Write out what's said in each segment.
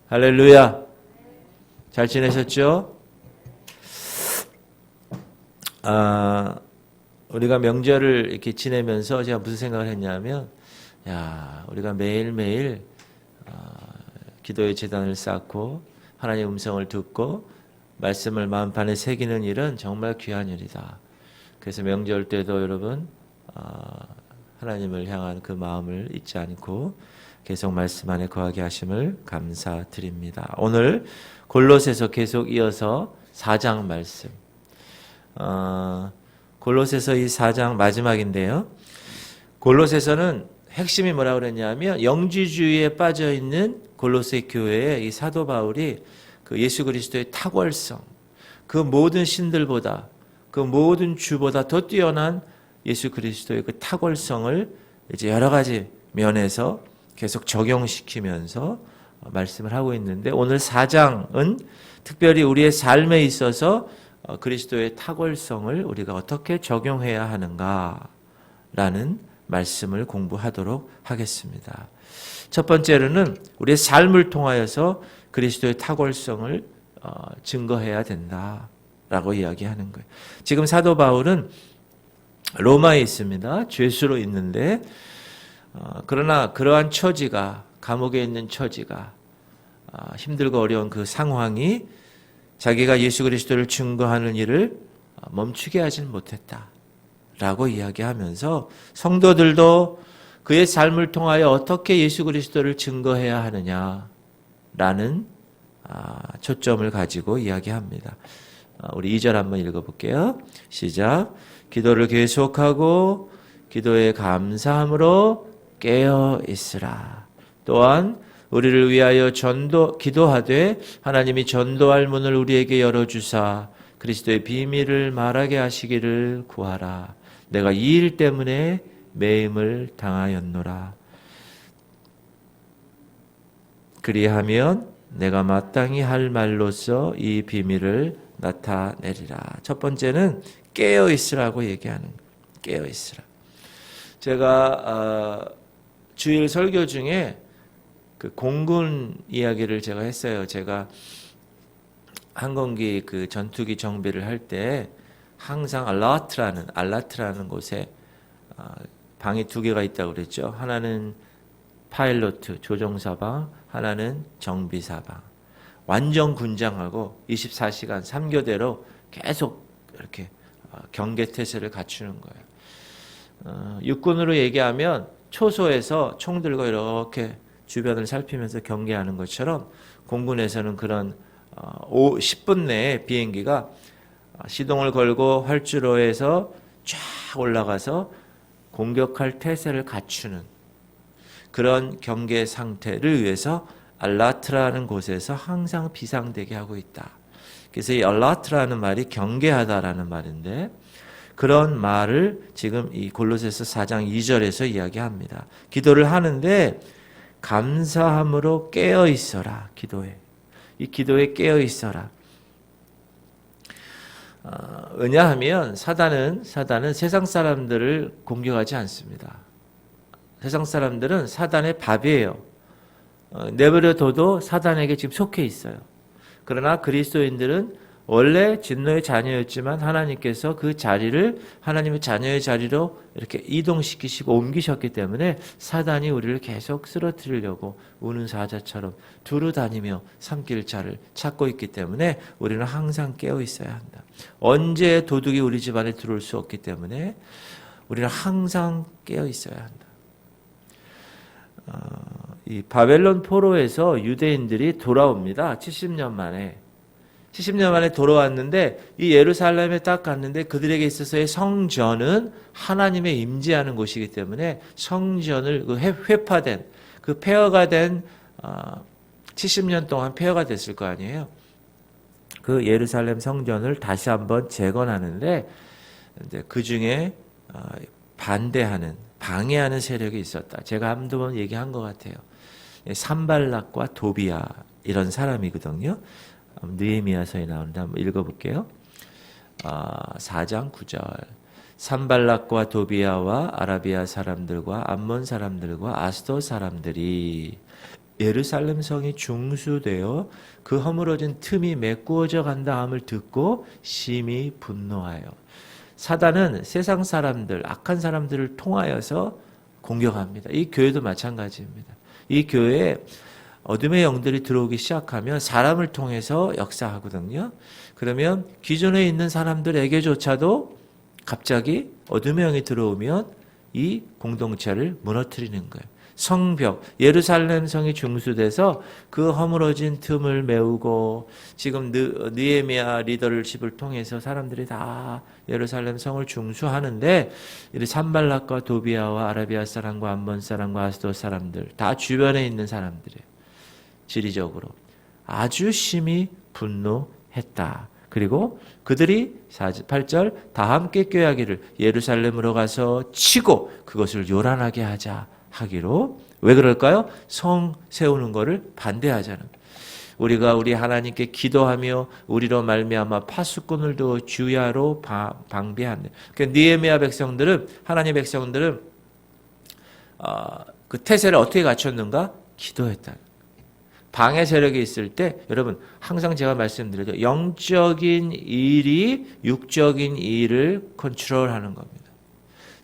할렐루야. 잘 지내셨죠? 우리가 명절을 이렇게 지내면서 제가 무슨 생각을 했냐면, 우리가 매일매일 기도의 제단을 쌓고 하나님의 음성을 듣고 말씀을 마음판에 새기는 일은 정말 귀한 일이다. 그래서 명절 때도 여러분 하나님을 향한 그 마음을 잊지 않고 계속 말씀 안에 거하게 하심을 감사드립니다. 오늘 골로새서 계속 이어서 4장 말씀. 골로새서 이 4장 마지막인데요. 골로새서는 핵심이 뭐라고 그랬냐면 영지주의에 빠져 있는 골로새 교회의 이 사도 바울이 그 예수 그리스도의 탁월성, 그 모든 신들보다, 그 모든 주보다 더 뛰어난 예수 그리스도의 그 탁월성을 이제 여러 가지 면에서 계속 적용시키면서 말씀을 하고 있는데, 오늘 4장은 특별히 우리의 삶에 있어서 그리스도의 탁월성을 우리가 어떻게 적용해야 하는가라는 말씀을 공부하도록 하겠습니다. 첫 번째로는 우리의 삶을 통하여서 그리스도의 탁월성을 증거해야 된다라고 이야기하는 거예요. 지금 사도 바울은 로마에 있습니다. 죄수로 있는데, 그러나 그러한 처지가, 감옥에 있는 처지가, 힘들고 어려운 그 상황이 자기가 예수 그리스도를 증거하는 일을 멈추게 하지는 못했다라고 이야기하면서 성도들도 그의 삶을 통하여 어떻게 예수 그리스도를 증거해야 하느냐라는 초점을 가지고 이야기합니다. 우리 2절 한번 읽어볼게요. 시작. 기도를 계속하고 기도에 감사함으로 깨어 있으라. 또한 우리를 위하여 기도하되 하나님이 전도할 문을 우리에게 열어주사 그리스도의 비밀을 말하게 하시기를 구하라. 내가 이 일 때문에 매임을 당하였노라. 그리하면 내가 마땅히 할 말로써 이 비밀을 나타내리라. 첫 번째는 깨어 있으라고 얘기하는 거예요. 깨어 있으라. 제가 주일 설교 중에 그 공군 이야기를 제가 했어요. 제가 항공기 그 전투기 정비를 할 때 항상 알라트라는 곳에 방이 2개가 있다고 그랬죠. 하나는 파일로트 조종사방, 하나는 정비사방. 완전 군장하고 24시간 3교대로 계속 이렇게 경계태세를 갖추는 거예요. 육군으로 얘기하면 초소에서 총 들고 이렇게 주변을 살피면서 경계하는 것처럼 공군에서는 그런 10분 내에 비행기가 시동을 걸고 활주로에서 쫙 올라가서 공격할 태세를 갖추는 그런 경계 상태를 위해서 알라트라는 곳에서 항상 비상되게 하고 있다. 그래서 이 알라트라는 말이 경계하다라는 말인데, 그런 말을 지금 이 골로새서 4장 2절에서 이야기합니다. 기도를 하는데 감사함으로 깨어 있어라. 기도에. 이 기도에 깨어 있어라. 왜냐하면 사단은 세상 사람들을 공격하지 않습니다. 세상 사람들은 사단의 밥이에요. 내버려둬도 사단에게 지금 속해 있어요. 그러나 그리스도인들은 원래 진노의 자녀였지만 하나님께서 그 자리를 하나님의 자녀의 자리로 이렇게 이동시키시고 옮기셨기 때문에 사단이 우리를 계속 쓰러뜨리려고 우는 사자처럼 두루 다니며 삼킬 자를 찾고 있기 때문에 우리는 항상 깨어 있어야 한다. 언제 도둑이 우리 집안에 들어올 수 없기 때문에 우리는 항상 깨어 있어야 한다. 이 바벨론 포로에서 유대인들이 돌아옵니다. 70년 만에 돌아왔는데, 이 예루살렘에 딱 갔는데 그들에게 있어서의 성전은 하나님의 임재하는 곳이기 때문에 성전을 회파된, 그 폐허가 된 70년 동안 폐허가 됐을 거 아니에요. 그 예루살렘 성전을 다시 한번 재건하는데 그 중에 방해하는 세력이 있었다. 제가 한두 번 얘기한 것 같아요. 산발락과 도비아 이런 사람이거든요. 느헤미야서에 나오는데 한번 읽어볼게요. 4장 9절. 산발락과 도비아와 아라비아 사람들과 암몬 사람들과 아스돗 사람들이 예루살렘 성이 중수되어 그 허물어진 틈이 메꾸어져 간다함을 듣고 심히 분노하여. 사단은 세상 사람들, 악한 사람들을 통하여서 공격합니다. 이 교회도 마찬가지입니다. 이 교회에 어둠의 영들이 들어오기 시작하면 사람을 통해서 역사하거든요. 그러면 기존에 있는 사람들에게조차도 갑자기 어둠의 영이 들어오면 이 공동체를 무너뜨리는 거예요. 성벽, 예루살렘 성이 중수돼서 그 허물어진 틈을 메우고 지금 느헤미야 리더십을 통해서 사람들이 다 예루살렘 성을 중수하는데 이 산발락과 도비아와 아라비아 사람과 암몬 사람과 아스돗 사람들 다 주변에 있는 사람들이에요. 지리적으로 아주 심히 분노했다. 그리고 그들이 8절 다 함께 꾀하기를 예루살렘으로 가서 치고 그것을 요란하게 하자 하기로. 왜 그럴까요? 성 세우는 것을 반대하자는. 우리가 우리 하나님께 기도하며 우리로 말미암아 파수꾼을 두어 주야로 방비한다. 그러니까 느헤미야 백성들은, 하나님의 백성들은 그 태세를 어떻게 갖췄는가? 기도했다. 방해 세력이 있을 때 여러분 항상 제가 말씀드려도 영적인 일이 육적인 일을 컨트롤하는 겁니다.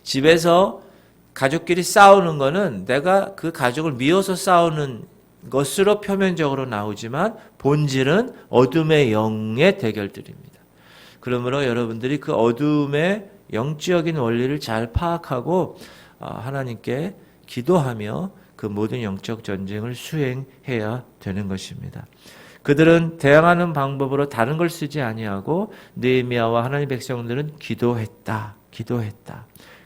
집에서 가족끼리 싸우는 거는 내가 그 가족을 미워서 싸우는 것으로 표면적으로 나오지만 본질은 어둠의 영의 대결들입니다. 그러므로 여러분들이 그 어둠의 영적인 원리를 잘 파악하고 하나님께 기도하며 그 모든 영적 전쟁을 수행해야 되는 것입니다. 그들은 대항하는 방법으로 다른 걸 쓰지 아니하고 느헤미야와 하나님 백성들은 기도했다.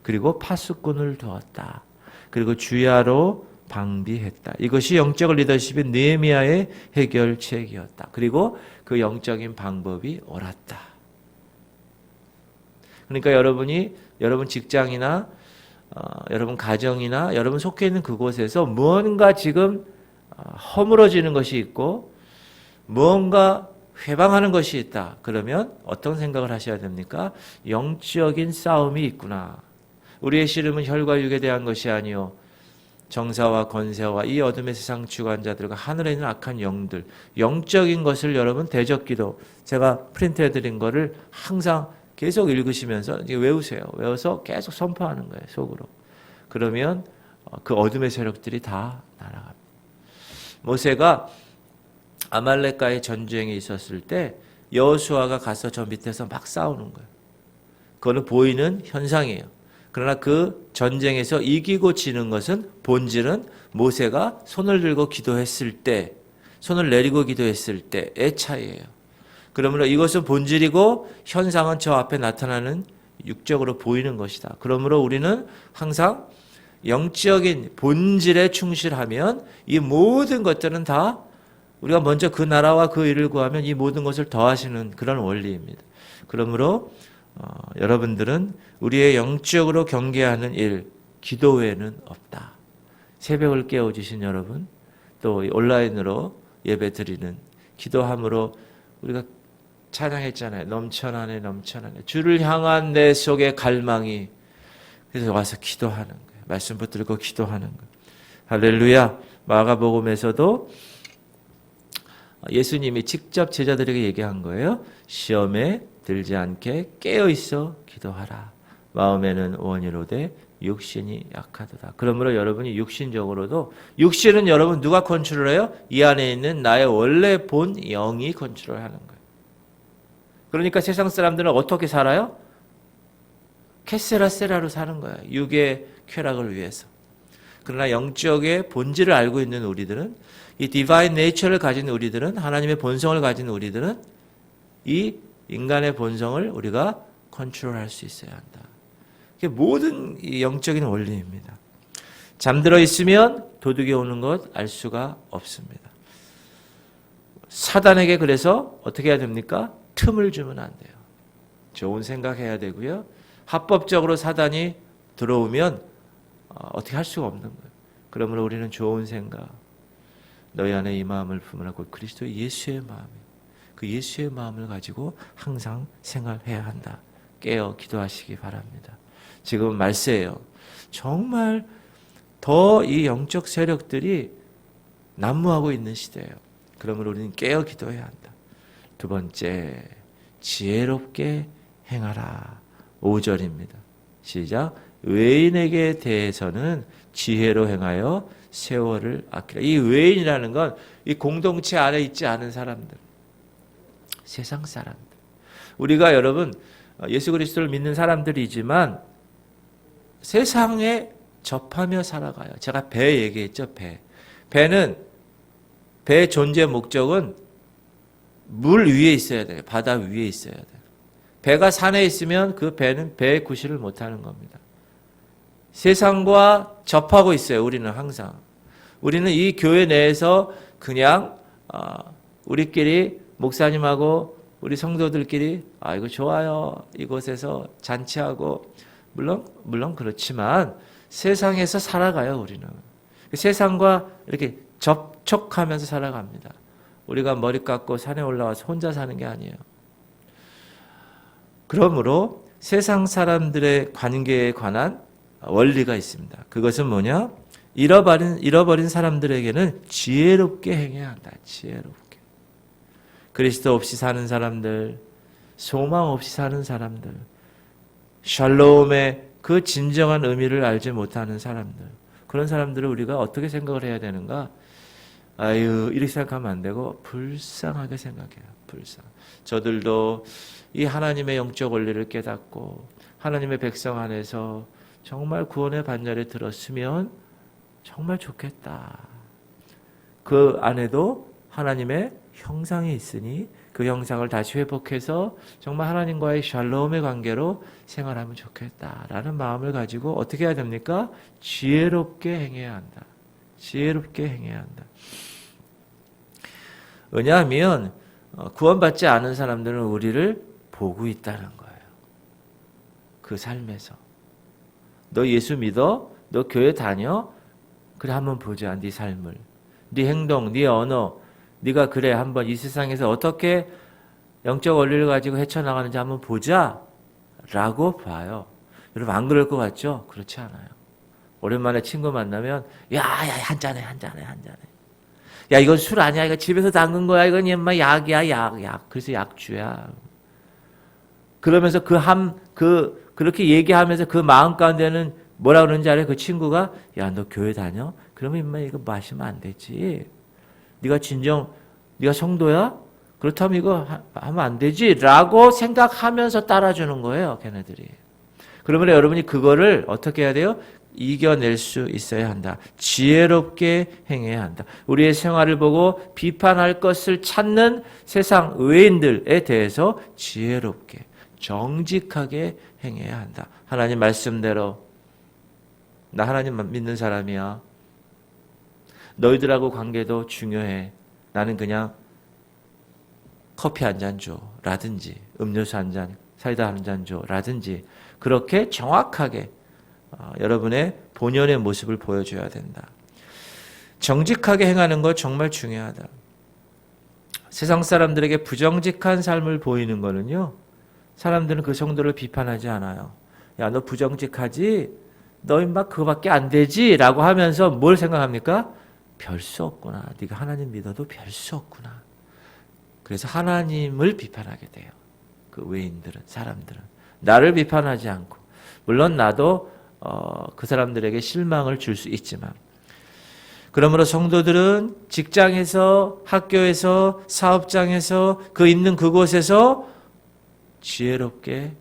그리고 파수꾼을 두었다. 그리고 주야로 방비했다. 이것이 영적 리더십인 느헤미야의 해결책이었다. 그리고 그 영적인 방법이 옳았다. 그러니까 여러분 직장이나 여러분 가정이나 여러분 속해 있는 그곳에서 무언가 지금 허물어지는 것이 있고 무언가 회방하는 것이 있다. 그러면 어떤 생각을 하셔야 됩니까? 영적인 싸움이 있구나. 우리의 씨름은 혈과 육에 대한 것이 아니요 정사와 권세와 이 어둠의 세상 주관자들과 하늘에 있는 악한 영들, 영적인 것을 여러분 대적기도, 제가 프린트해드린 거를 항상 계속 읽으시면서 외우세요. 외워서 계속 선포하는 거예요, 속으로. 그러면 그 어둠의 세력들이 다 날아갑니다. 모세가 아말렉과의 전쟁이 있었을 때 여호수아가 가서 저 밑에서 막 싸우는 거예요. 그거는 보이는 현상이에요. 그러나 그 전쟁에서 이기고 지는 것은 본질은 모세가 손을 들고 기도했을 때, 손을 내리고 기도했을 때의 차이예요. 그러므로 이것은 본질이고 현상은 저 앞에 나타나는 육적으로 보이는 것이다. 그러므로 우리는 항상 영적인 본질에 충실하면 이 모든 것들은 다 우리가 먼저 그 나라와 그 일을 구하면 이 모든 것을 더하시는 그런 원리입니다. 그러므로 여러분들은 우리의 영적으로 경계하는 일, 기도 외에는 없다. 새벽을 깨워주신 여러분, 또 온라인으로 예배 드리는 기도함으로 우리가 찬양했잖아요. 넘쳐나네. 주를 향한 내 속의 갈망이. 그래서 와서 기도하는 거예요. 말씀 붙들고 기도하는 거예요. 할렐루야. 마가복음에서도 예수님이 직접 제자들에게 얘기한 거예요. 시험에 들지 않게 깨어있어 기도하라. 마음에는 원이로되 육신이 약하도다. 그러므로 여러분이 육신적으로도, 육신은 여러분 누가 컨트롤해요? 이 안에 있는 나의 원래 본 영이 컨트롤하는 거예요. 그러니까 세상 사람들은 어떻게 살아요? 캐세라세라로 사는 거예요. 육의 쾌락을 위해서. 그러나 영적의 본질을 알고 있는 우리들은, 이 디바인 네이처를 가진 우리들은, 하나님의 본성을 가진 우리들은 이 인간의 본성을 우리가 컨트롤할 수 있어야 한다. 이게 모든 영적인 원리입니다. 잠들어 있으면 도둑이 오는 것 알 수가 없습니다. 사단에게 그래서 어떻게 해야 됩니까? 틈을 주면 안 돼요. 좋은 생각해야 되고요. 합법적으로 사단이 들어오면 어떻게 할 수가 없는 거예요. 그러므로 우리는 좋은 생각, 너희 안에 이 마음을 품으라. 곧 그리스도 예수의 마음이에요. 그 예수의 마음을 가지고 항상 생활해야 한다. 깨어 기도하시기 바랍니다. 지금 말세예요. 정말 더 이 영적 세력들이 난무하고 있는 시대예요. 그러므로 우리는 깨어 기도해야 한다. 두 번째, 지혜롭게 행하라. 5절입니다. 시작. 외인에게 대해서는 지혜로 행하여 세월을 아끼라. 이 외인이라는 건 이 공동체 안에 있지 않은 사람들, 세상 사람들. 우리가 여러분 예수 그리스도를 믿는 사람들이지만 세상에 접하며 살아가요. 제가 배 얘기했죠. 배는 배의 존재 목적은 물 위에 있어야 돼요. 바다 위에 있어야 돼요. 배가 산에 있으면 그 배는 배의 구실을 못하는 겁니다. 세상과 접하고 있어요. 우리는 항상. 우리는 이 교회 내에서 그냥 우리끼리 목사님하고 우리 성도들끼리 이거 좋아요. 이곳에서 잔치하고 물론 그렇지만 세상에서 살아가요. 우리는. 세상과 이렇게 접촉하면서 살아갑니다. 우리가 머리 깎고 산에 올라와서 혼자 사는 게 아니에요. 그러므로 세상 사람들의 관계에 관한 원리가 있습니다. 그것은 뭐냐? 잃어버린 사람들에게는 지혜롭게 행해야 한다. 지혜롭게. 그리스도 없이 사는 사람들, 소망 없이 사는 사람들, 샬롬의 그 진정한 의미를 알지 못하는 사람들, 그런 사람들을 우리가 어떻게 생각을 해야 되는가? 이렇게 생각하면 안 되고 불쌍하게 생각해요. 저들도 이 하나님의 영적 원리를 깨닫고 하나님의 백성 안에서 정말 구원의 반열에 들었으면 정말 좋겠다. 그 안에도 하나님의 형상이 있으니 그 형상을 다시 회복해서 정말 하나님과의 샬롬의 관계로 생활하면 좋겠다라는 마음을 가지고 어떻게 해야 됩니까? 지혜롭게 행해야 한다. 지혜롭게 행해야 한다. 왜냐하면 구원받지 않은 사람들은 우리를 보고 있다는 거예요. 그 삶에서. 너 예수 믿어? 너 교회 다녀? 그래 한번 보자. 네 삶을. 네 행동, 네 언어. 네가 그래 한번 이 세상에서 어떻게 영적 원리를 가지고 헤쳐나가는지 한번 보자 라고 봐요. 여러분 안 그럴 것 같죠? 그렇지 않아요. 오랜만에 친구 만나면 야 한잔해. 야 이건 술 아니야. 이거 집에서 담근 거야. 이건 엄마 약이야. 약. 그래서 약주야. 그러면서 그렇게 얘기하면서 그 마음 가운데는 뭐라 그러는지 알아요? 그 친구가 야 너 교회 다녀? 그러면 임마 이거 마시면 안 되지. 네가 성도야? 그렇다면 이거 하면 안 되지 라고 생각하면서 따라주는 거예요. 걔네들이. 그러면 여러분이 그거를 어떻게 해야 돼요? 이겨낼 수 있어야 한다. 지혜롭게 행해야 한다. 우리의 생활을 보고 비판할 것을 찾는 세상 의인들에 대해서 지혜롭게 정직하게 행해야 한다. 하나님 말씀대로 나 하나님 믿는 사람이야. 너희들하고 관계도 중요해. 나는 그냥 커피 한 잔 줘. 라든지 음료수 한 잔, 사이다 한 잔 줘. 라든지 그렇게 정확하게 여러분의 본연의 모습을 보여줘야 된다. 정직하게 행하는 것 정말 중요하다. 세상 사람들에게 부정직한 삶을 보이는 거는요. 사람들은 그 성도를 비판하지 않아요. 야, 너 부정직하지? 너 임마 그거밖에 안 되지? 라고 하면서 뭘 생각합니까? 별 수 없구나. 네가 하나님 믿어도 별 수 없구나. 그래서 하나님을 비판하게 돼요. 그 외인들은, 사람들은. 나를 비판하지 않고. 물론 나도 그 사람들에게 실망을 줄 수 있지만. 그러므로 성도들은 직장에서, 학교에서, 사업장에서, 그 있는 그곳에서 지혜롭게,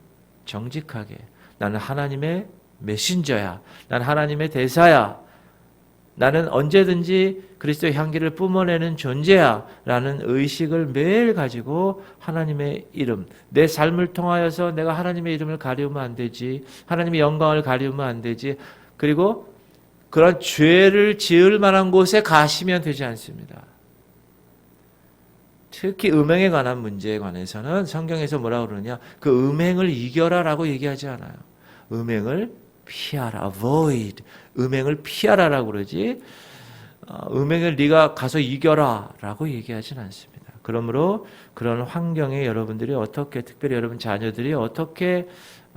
정직하게 나는 하나님의 메신저야. 나는 하나님의 대사야. 나는 언제든지 그리스도의 향기를 뿜어내는 존재야. 라는 의식을 매일 가지고 하나님의 이름, 내 삶을 통하여서 내가 하나님의 이름을 가리우면 안 되지. 하나님의 영광을 가리우면 안 되지. 그리고 그런 죄를 지을 만한 곳에 가시면 되지 않습니다. 특히 음행에 관한 문제에 관해서는 성경에서 뭐라고 그러느냐. 그 음행을 이겨라라고 얘기하지 않아요. 음행을 피하라. avoid. 음행을 피하라라고 그러지. 음행을 네가 가서 이겨라라고 얘기하진 않습니다. 그러므로 그런 환경에 여러분들이 어떻게, 특별히 여러분 자녀들이 어떻게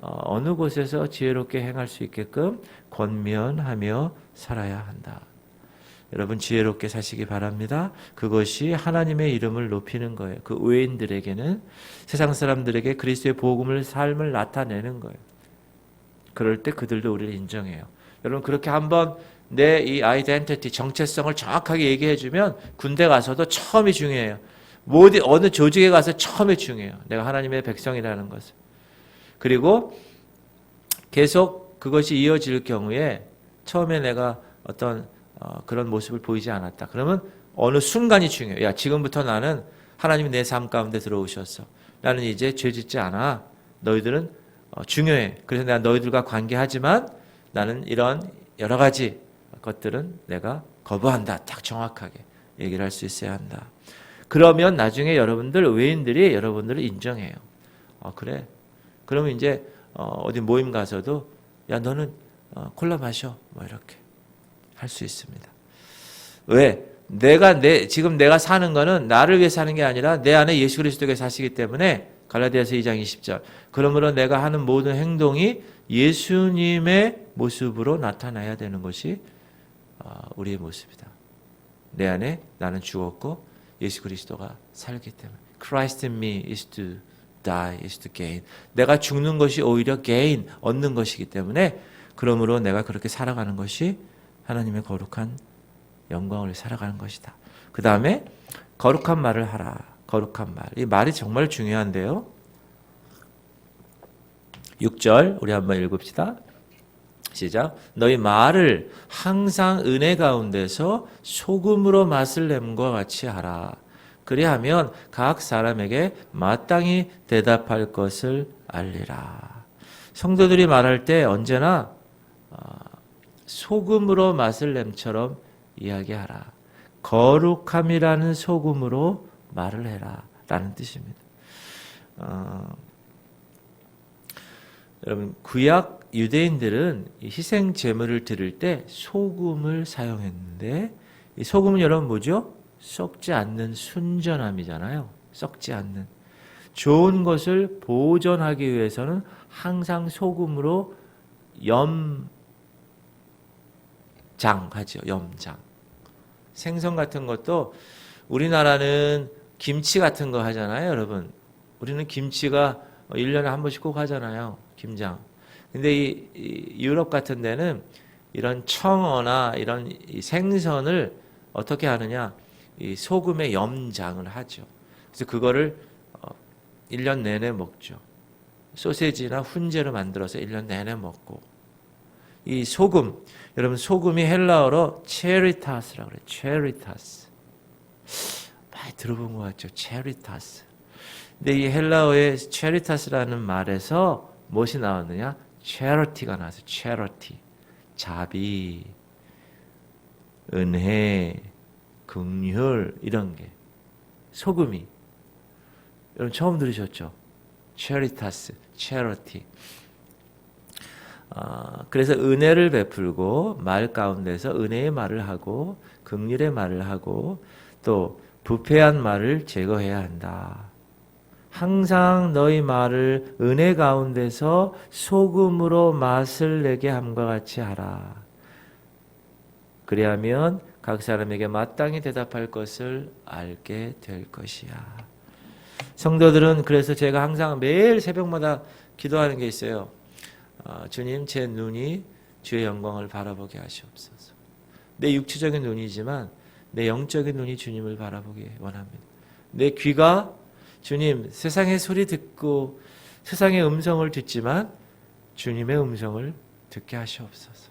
어느 곳에서 지혜롭게 행할 수 있게끔 권면하며 살아야 한다. 여러분 지혜롭게 사시기 바랍니다. 그것이 하나님의 이름을 높이는 거예요. 그 외인들에게는 세상 사람들에게 그리스도의 복음을 삶을 나타내는 거예요. 그럴 때 그들도 우리를 인정해요. 여러분 그렇게 한번 내 이 아이덴티티 정체성을 정확하게 얘기해 주면 군대 가서도 처음이 중요해요. 어느 조직에 가서 처음이 중요해요. 내가 하나님의 백성이라는 것을. 그리고 계속 그것이 이어질 경우에 처음에 내가 어떤 그런 모습을 보이지 않았다. 그러면 어느 순간이 중요해요. 야, 지금부터 나는 하나님이 내 삶 가운데 들어오셨어. 나는 이제 죄 짓지 않아. 너희들은 중요해. 그래서 내가 너희들과 관계하지만 나는 이런 여러 가지 것들은 내가 거부한다. 딱 정확하게 얘기를 할 수 있어야 한다. 그러면 나중에 여러분들 외인들이 여러분들을 인정해요. 그래. 그러면 이제 어디 모임 가서도 야 너는 콜라 마셔. 뭐 이렇게 할 수 있습니다. 왜? 지금 내가 사는 거는 나를 위해 사는 게 아니라 내 안에 예수 그리스도가 사시기 때문에 갈라디아서 2장 20절. 그러므로 내가 하는 모든 행동이 예수님의 모습으로 나타나야 되는 것이 우리의 모습이다. 내 안에 나는 죽었고 예수 그리스도가 살기 때문에. Christ in me is to die, is to gain. 내가 죽는 것이 오히려 gain, 얻는 것이기 때문에 그러므로 내가 그렇게 살아가는 것이 하나님의 거룩한 영광을 살아가는 것이다. 그 다음에 거룩한 말을 하라. 거룩한 말. 이 말이 정말 중요한데요. 6절 우리 한번 읽읍시다. 시작. 너희 말을 항상 은혜 가운데서 소금으로 맛을 냄과 같이 하라. 그리하면 각 사람에게 마땅히 대답할 것을 알리라. 성도들이 말할 때 언제나 소금으로 맛을 냄처럼 이야기하라. 거룩함이라는 소금으로 말을 해라. 라는 뜻입니다. 여러분 구약 유대인들은 희생 제물을 드릴 때 소금을 사용했는데 이 소금은 여러분 뭐죠? 썩지 않는 순전함이잖아요. 썩지 않는. 좋은 것을 보존하기 위해서는 항상 소금으로 염장하죠. 염장. 생선 같은 것도 우리나라는 김치 같은 거 하잖아요. 여러분. 우리는 김치가 1년에 한 번씩 꼭 하잖아요. 김장. 근데 이 유럽 같은 데는 이런 청어나 이런 이 생선을 어떻게 하느냐? 이 소금에 염장을 하죠. 그래서 그거를 1년 내내 먹죠. 소세지나 훈제로 만들어서 1년 내내 먹고. 이 소금, 여러분 소금이 헬라어로 체리타스라고 그래요. 체리타스. 많이 들어본 것 같죠. 체리타스. 근데 이 헬라어의 체리타스라는 말에서 무엇이 나왔느냐? charity가 나왔어요. charity. 자비, 은혜, 긍휼 이런 게. 소금이. 여러분 처음 들으셨죠? charitas, charity. 그래서 은혜를 베풀고 말 가운데서 은혜의 말을 하고 긍휼의 말을 하고 또 부패한 말을 제거해야 한다. 항상 너희 말을 은혜 가운데서 소금으로 맛을 내게 함과 같이 하라. 그리하면 각 사람에게 마땅히 대답할 것을 알게 될 것이야. 성도들은 그래서 제가 항상 매일 새벽마다 기도하는 게 있어요. 주님, 제 눈이 주의 영광을 바라보게 하시옵소서. 내 육체적인 눈이지만 내 영적인 눈이 주님을 바라보기 원합니다. 내 귀가 주님, 세상의 소리 듣고 세상의 음성을 듣지만 주님의 음성을 듣게 하시옵소서.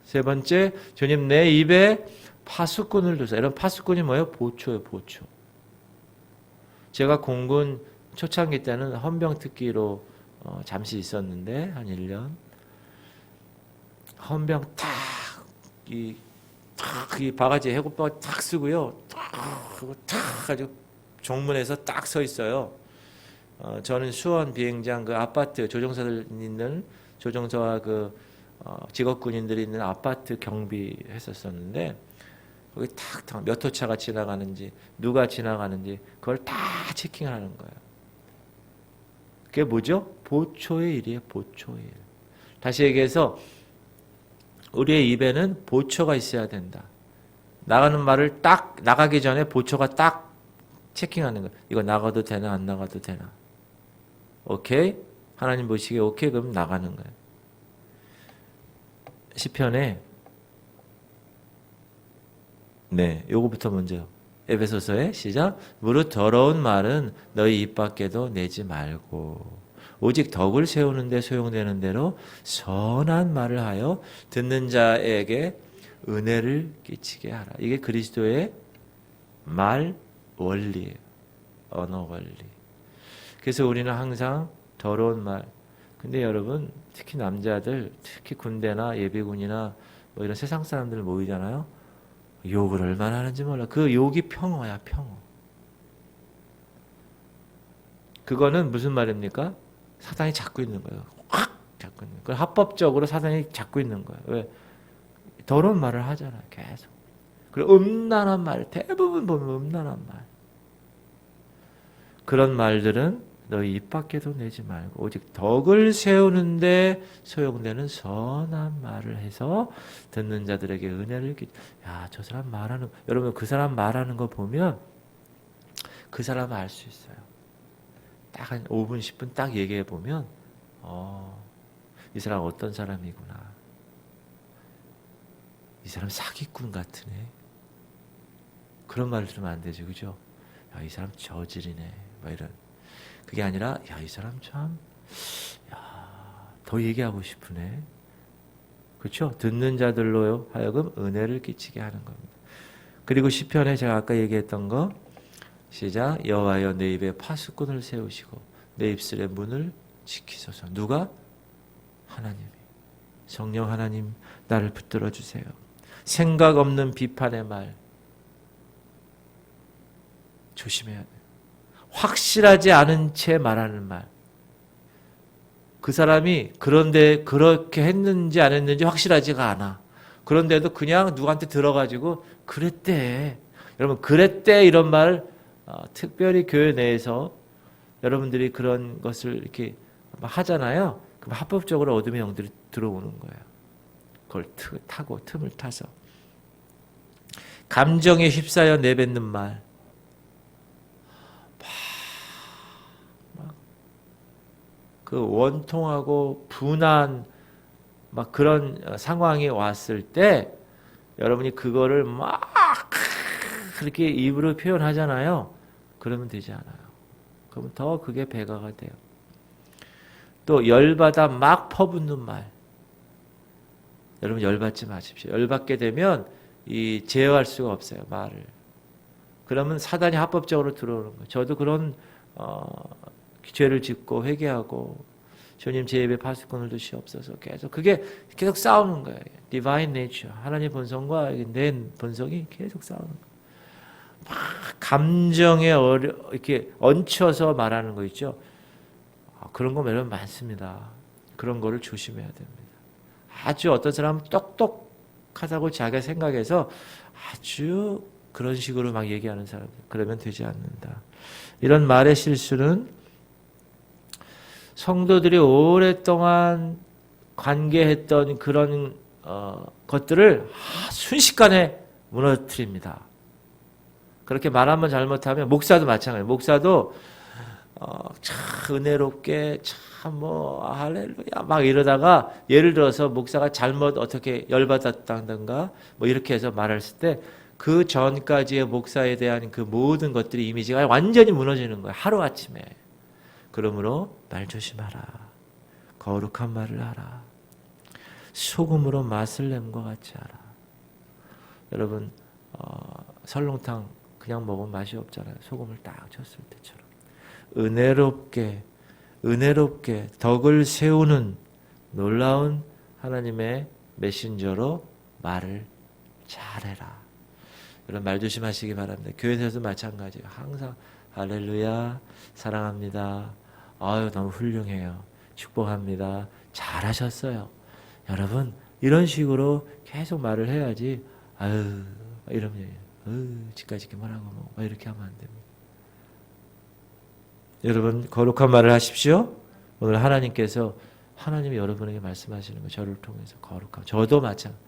세 번째, 주님 내 입에 파수꾼을 두사. 이런 파수꾼이 뭐예요? 보초예요, 보초. 제가 공군 초창기 때는 헌병특기로 잠시 있었는데 한 1년. 헌병 이 바가지 해골바가 탁 쓰고요. 탁 아주 정문에서 딱 서 있어요. 저는 수원 비행장 그 아파트 조종사들 있는 조종사와 그 직업 군인들이 있는 아파트 경비했었었는데 거기 탁 몇 호차가 지나가는지 누가 지나가는지 그걸 다 체킹하는 거예요. 그게 뭐죠? 보초의 일이에요. 보초의 일. 다시 얘기해서 우리의 입에는 보초가 있어야 된다. 나가는 말을 딱 나가기 전에 보초가 딱 체킹하는 거예요. 이거 나가도 되나 안 나가도 되나. 오케이? 하나님 보시기에 오케이 그럼 나가는 거예요. 시편에 네, 요거부터 먼저 에베소서에 시작. 무릇 더러운 말은 너희 입 밖에도 내지 말고 오직 덕을 세우는 데 소용되는 대로 선한 말을 하여 듣는 자에게 은혜를 끼치게 하라. 이게 그리스도의 말 원리예요. 언어 원리. 그래서 우리는 항상 더러운 말. 근데 여러분 특히 남자들 특히 군대나 예비군이나 뭐 이런 세상 사람들 모이잖아요. 욕을 얼마나 하는지 몰라. 그 욕이 평어야 평어. 그거는 무슨 말입니까? 사단이 잡고 있는 거예요. 확 잡고 있는 거예요. 합법적으로 사단이 잡고 있는 거예요. 왜? 더러운 말을 하잖아요. 계속. 그리고 음란한 말. 대부분 보면 음란한 말. 그런 말들은 너희 입 밖에도 내지 말고 오직 덕을 세우는데 소용되는 선한 말을 해서 듣는 자들에게 은혜를 야, 저 사람 말하는 여러분 그 사람 말하는 거 보면 그 사람을 알 수 있어요. 딱 한 5분 10분 딱 얘기해 보면 이 사람 어떤 사람이구나. 이 사람 사기꾼 같으네. 그런 말을 들으면 안 되죠. 그죠? 야, 이 사람 저질이네. 뭐 이런. 그게 아니라 야, 이 사람 참 더 얘기하고 싶으네. 그렇죠? 듣는 자들로 하여금 은혜를 끼치게 하는 겁니다. 그리고 시편에 제가 아까 얘기했던 거 시작. 여호와여 내 입에 파수꾼을 세우시고 내 입술의 문을 지키소서. 누가? 하나님이. 성령 하나님 나를 붙들어 주세요. 생각 없는 비판의 말 조심해야 돼요. 확실하지 않은 채 말하는 말. 그 사람이 그런데 그렇게 했는지 안 했는지 확실하지가 않아. 그런데도 그냥 누구한테 들어가지고 그랬대. 여러분 그랬대 이런 말 특별히 교회 내에서 여러분들이 그런 것을 이렇게 하잖아요. 그럼 합법적으로 어둠의 영들이 들어오는 거예요. 그걸 타고 틈을 타서 감정에 휩싸여 내뱉는 말. 그 원통하고 분한 막 그런 상황이 왔을 때 여러분이 그거를 막 그렇게 입으로 표현하잖아요. 그러면 되지 않아요. 그러면 더 그게 배가가 돼요. 또 열받아 막 퍼붓는 말. 여러분 열받지 마십시오. 열받게 되면 이 제어할 수가 없어요. 말을. 그러면 사단이 합법적으로 들어오는 거예요. 저도 그런 죄를 짓고 회개하고 주님 제 입에 파수꾼을 두시옵소서. 계속 그게 계속 싸우는 거예요. Divine nature 하나님의 본성과 내 본성이 계속 싸우는 거예요. 막 감정에 이렇게 얹혀서 말하는 거 있죠. 그런 거 여러분 많습니다. 그런 거를 조심해야 됩니다. 아주 어떤 사람은 똑똑하다고 자기가 생각해서 아주 그런 식으로 막 얘기하는 사람들 그러면 되지 않는다. 이런 말의 실수는 성도들이 오랫동안 관계했던 그런 것들을 순식간에 무너뜨립니다. 그렇게 말 한번 잘못하면 목사도 마찬가지예요. 목사도 참 은혜롭게 참 뭐 할렐루야 막 이러다가 예를 들어서 목사가 잘못 어떻게 열받았다든가 뭐 이렇게 해서 말했을 때 그 전까지의 목사에 대한 그 모든 것들이 이미지가 완전히 무너지는 거예요. 하루아침에. 그러므로 말 조심하라. 거룩한 말을 하라. 소금으로 맛을 냄과 같이 하라. 여러분 설렁탕 그냥 먹으면 맛이 없잖아요. 소금을 딱 쳤을 때처럼. 은혜롭게 덕을 세우는 놀라운 하나님의 메신저로 말을 잘해라. 여러분 말 조심하시기 바랍니다. 교회에서도 마찬가지예요. 항상 할렐루야 사랑합니다. 아유 너무 훌륭해요. 축복합니다. 잘하셨어요. 여러분 이런 식으로 계속 말을 해야지. 아유 이러면 집까지 이렇게 뭐라고 뭐 이렇게 하면 안 됩니다. 여러분 거룩한 말을 하십시오. 오늘 하나님께서 하나님이 여러분에게 말씀하시는 거 저를 통해서 거룩한 저도 마찬가지.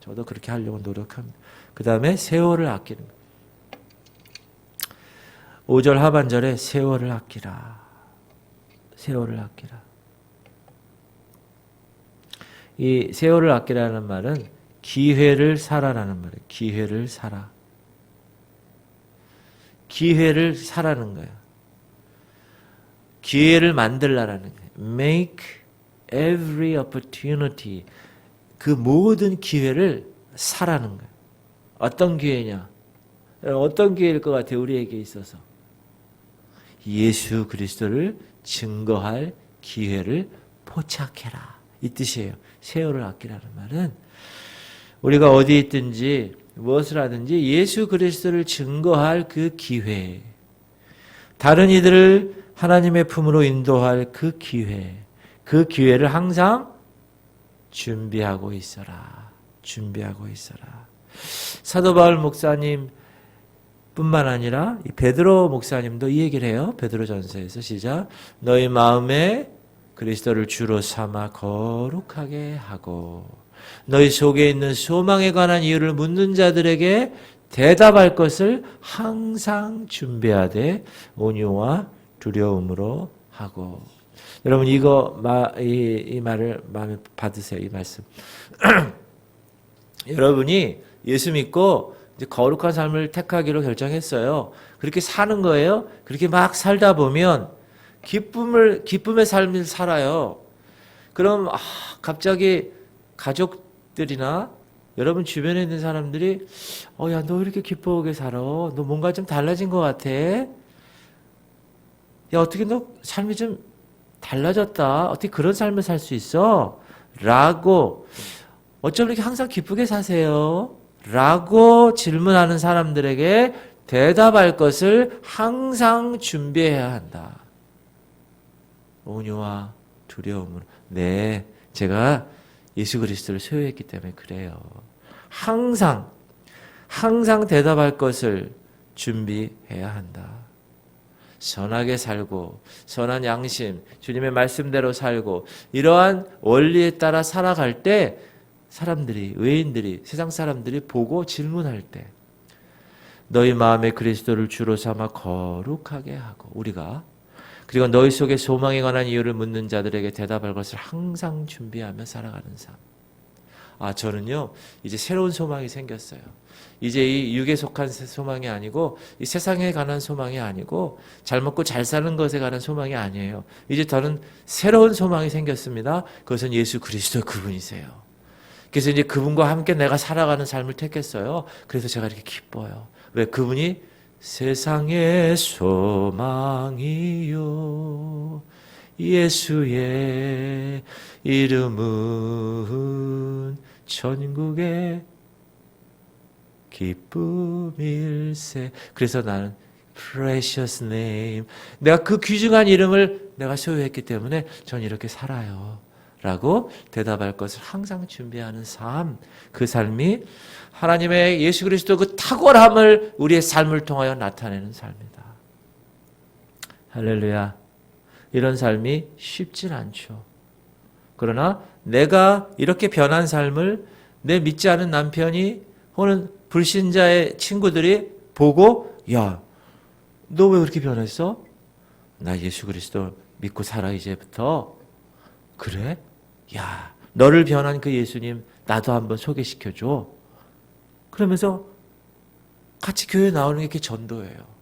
저도 그렇게 하려고 노력합니다. 그 다음에 세월을 아끼는 거예요. 5절 하반절에 세월을 아끼라. 세월을 아끼라. 이 세월을 아끼라는 말은 기회를 사라라는 말이에요. 기회를 사라. 기회를 사라는 거예요. 기회를 만들라라는 거예요. Make every opportunity. 그 모든 기회를 사라는 거예요. 어떤 기회냐? 어떤 기회일 것 같아요? 우리에게 있어서. 예수 그리스도를 증거할 기회를 포착해라. 이 뜻이에요. 세월을 아끼라는 말은 우리가 어디 있든지 무엇을 하든지 예수 그리스도를 증거할 그 기회, 다른 이들을 하나님의 품으로 인도할 그 기회를 항상 준비하고 있어라. 준비하고 있어라. 사도 바울 목사님 뿐만 아니라 베드로 목사님도 이 얘기를 해요. 베드로전서에서 시작. 너희 마음에 그리스도를 주로 삼아 거룩하게 하고 너희 속에 있는 소망에 관한 이유를 묻는 자들에게 대답할 것을 항상 준비하되 온유와 두려움으로 하고. 여러분 이 말을 마음에 받으세요. 이 말씀. 여러분이 예수 믿고 이제 거룩한 삶을 택하기로 결정했어요. 그렇게 사는 거예요. 그렇게 막 살다 보면 기쁨의 삶을 살아요. 그럼 갑자기 가족들이나 여러분 주변에 있는 사람들이 야, 너 왜 이렇게 기뻐하게 살아? 너 뭔가 좀 달라진 것 같아. 야, 어떻게 너 삶이 좀 달라졌다. 어떻게 그런 삶을 살 수 있어? 라고 어쩜 이렇게 항상 기쁘게 사세요? 라고 질문하는 사람들에게 대답할 것을 항상 준비해야 한다. 온유와 두려움으로. 네, 제가 예수 그리스도를 소유했기 때문에 그래요. 항상 대답할 것을 준비해야 한다. 선하게 살고 선한 양심, 주님의 말씀대로 살고 이러한 원리에 따라 살아갈 때 사람들이, 외인들이, 세상 사람들이 보고 질문할 때 너희 마음에 그리스도를 주로 삼아 거룩하게 하고 우리가 그리고 너희 속에 소망에 관한 이유를 묻는 자들에게 대답할 것을 항상 준비하며 살아가는 삶. 저는요 이제 새로운 소망이 생겼어요. 이제 이 육에 속한 소망이 아니고 이 세상에 관한 소망이 아니고 잘 먹고 잘 사는 것에 관한 소망이 아니에요. 이제 저는 새로운 소망이 생겼습니다. 그것은 예수 그리스도 그분이세요. 그래서 이제 그분과 함께 내가 살아가는 삶을 택했어요. 그래서 제가 이렇게 기뻐요. 왜? 그분이 세상의 소망이요 예수의 이름은 천국의 기쁨일세. 그래서 나는 precious name, 내가 그 귀중한 이름을 내가 소유했기 때문에 전 이렇게 살아요 라고 대답할 것을 항상 준비하는 삶, 그 삶이 하나님의 예수 그리스도 그 탁월함을 우리의 삶을 통하여 나타내는 삶이다. 할렐루야. 이런 삶이 쉽진 않죠. 그러나 내가 이렇게 변한 삶을 내 믿지 않은 남편이 혹은 불신자의 친구들이 보고 야, 너 왜 그렇게 변했어? 나 예수 그리스도 믿고 살아 이제부터. 그래? 야, 너를 변한 그 예수님 나도 한번 소개시켜줘. 그러면서 같이 교회 나오는 게 그게 전도예요.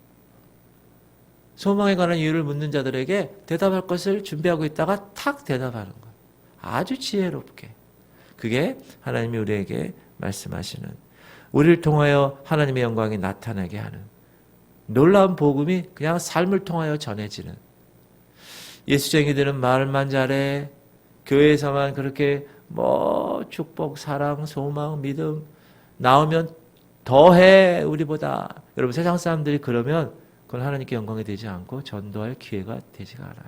소망에 관한 이유를 묻는 자들에게 대답할 것을 준비하고 있다가 탁 대답하는 거예요. 아주 지혜롭게. 그게 하나님이 우리에게 말씀하시는, 우리를 통하여 하나님의 영광이 나타나게 하는 놀라운 복음이 그냥 삶을 통하여 전해지는. 예수쟁이들은 말만 잘해. 교회에서만 그렇게 축복, 사랑, 소망, 믿음 나오면 더해 우리보다. 여러분 세상 사람들이 그러면 그건 하나님께 영광이 되지 않고 전도할 기회가 되지가 않아요.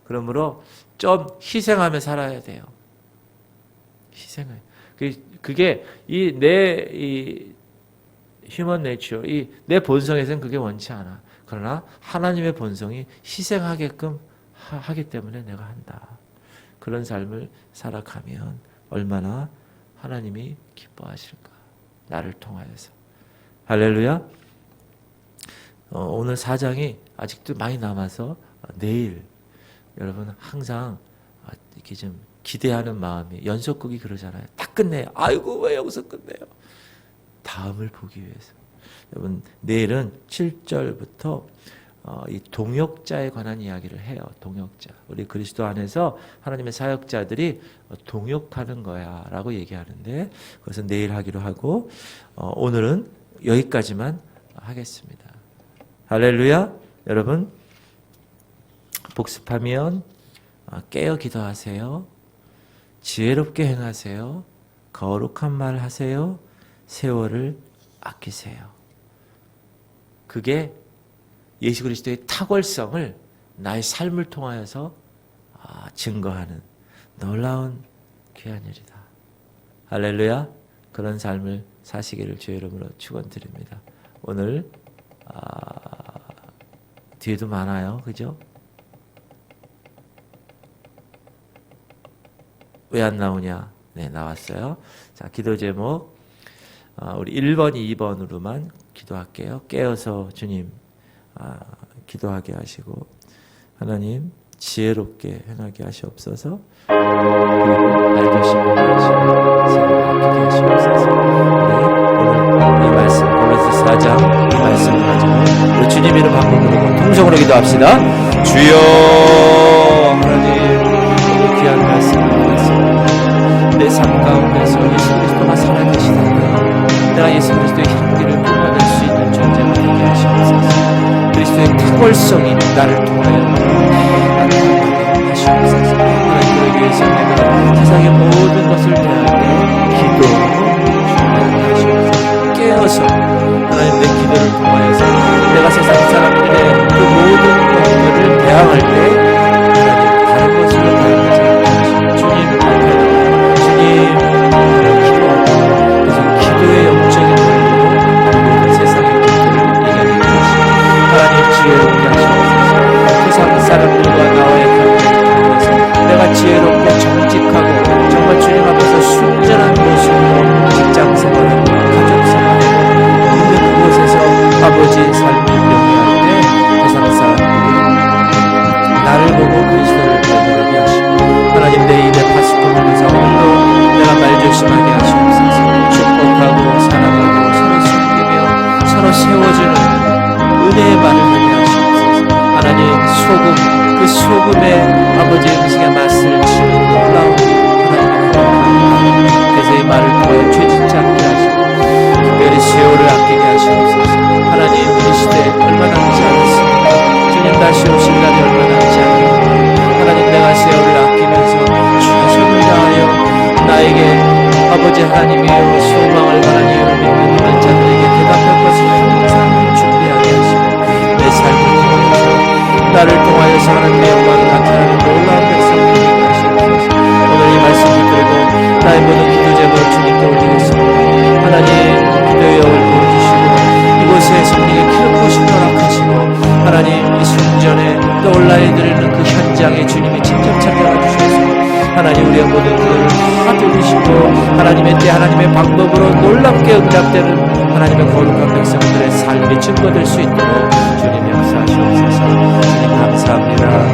그러므로 좀 희생하며 살아야 돼요. 희생을. 그게 내 휴먼 네이처, 내 본성에서는 그게 원치 않아. 그러나 하나님의 본성이 희생하게끔 하기 때문에 내가 한다. 그런 삶을 살아가면 얼마나 하나님이 기뻐하실까? 나를 통하여서. 할렐루야. 오늘 4장이 아직도 많이 남아서 내일 여러분 항상 이렇게 좀 기대하는 마음이, 연속극이 그러잖아요. 다 끝내요. 아이고 왜 여기서 끝내요? 다음을 보기 위해서. 여러분 내일은 7절부터 이 동역자에 관한 이야기를 해요. 동역자. 우리 그리스도 안에서 하나님의 사역자들이 동역하는 거야 라고 얘기하는데, 그것은 내일 하기로 하고 오늘은 여기까지만 하겠습니다. 할렐루야. 여러분 복습하면 깨어 기도하세요. 지혜롭게 행하세요. 거룩한 말 하세요. 세월을 아끼세요. 그게 예수 그리스도의 탁월성을 나의 삶을 통하여서 증거하는 놀라운 귀한 일이다. 할렐루야. 그런 삶을 사시기를 주의 이름으로 축원드립니다. 오늘 뒤에도 많아요. 그죠? 왜 안 나오냐? 네, 나왔어요. 자, 기도 제목 우리 1번, 2번으로만 기도할게요. 깨어서 주님 기도하게 하시고, 하나님 지혜롭게 행하게 하시옵소서. 그리고 알조심하게 하시고 세월을 아끼게 하시옵소서. 네, 오늘 이 말씀 고린도서 4장 이 말씀을 가지고 우리 주님 이름 한번 부르고 통성으로 기도합시다. 주여. 하나님 오늘 귀한 말씀을 내 삶 가운데서 예수 그리스도가 살아계시다면 내가 예수 그리스도의 향기를 뿜어낼 수 있는 존재가 되게 하시옵소서. 그리스도의 탁월성이 나를 통하여 나타나게 하시옵소서. 하나님 그러기 위해서 내가 세상의 모든 것을 대할 때 기도하고 준비하게 하시옵소서. 깨어서 하나님 내 기도를 통하여서 내가 세상 사람들의 그 모든 것들을 대항할 때 하나님 다른 것으로 대항하지 않게 주님 앞에 주님 기도하고, 그래서 기도의 영적인 권리로 세상의 것들을 이겨내게 하시고 하나님 지혜롭게 하시옵소서. 세상 사람들과 나와의 관계를 통해서 내가 지혜롭고 정직하고 정말 주님 앞에서 순전한 모습으로 직장생활하고 가정생활하고 있는 그곳에서 아버지의 삶을 영위할 때 세상 사람들이 나를 보고 그리스도를 발견하게 하시고, 하나님 내 입에 파수꾼을 해서 오늘도 내가 말조심하게 하시옵소서. 축복하고 사랑하고 서로 섬기며 서로 세워주는 은혜의 말을 하게 하시옵소서. 하나님 소금, 그 소금의 아버지의 음식의 맛을 치는 놀라운 하나님의 거룩한 그래서 이 말을 통해 죄짓지 않게 하시고 특별히 세월을 아끼게 하시옵소서. 하나님 이 시대에 얼마 남지 않았습니다. 주님 다시 오실 날이 얼마 남지 않았습니다. 하나님 내가 세월을 아끼면서 최선을 다하여 나에게 아버지 하나님이여 소망을 바라는 이유를 믿는 이런 자들에게 대답할 것을 항상 준비하게 하시고 내 삶을 통하여서 나를 통하여서 하나님의 영광이 나타나는 놀라운 백성이 되게 하시옵소서. 오늘 이 말씀을 들고 나의 모든 기도 제목을 주님께 올리겠습니다. 하나님 기도의 영을 부어주시고 이곳에 성령의 기름부으심을 허락하시고 하나님 이 순전에 또 온라인드리는 그 현장에 주님이 직접 찾아와 주셔서 하나님 우리의 모든 기도를 다 들으시고 하나님의 때 하나님의 방법으로 놀랍게 응답되는 하나님의 거룩한 백성들의 삶이 증거될 수 있도록 주님 역사하시옵소서. 주님 감사합니다.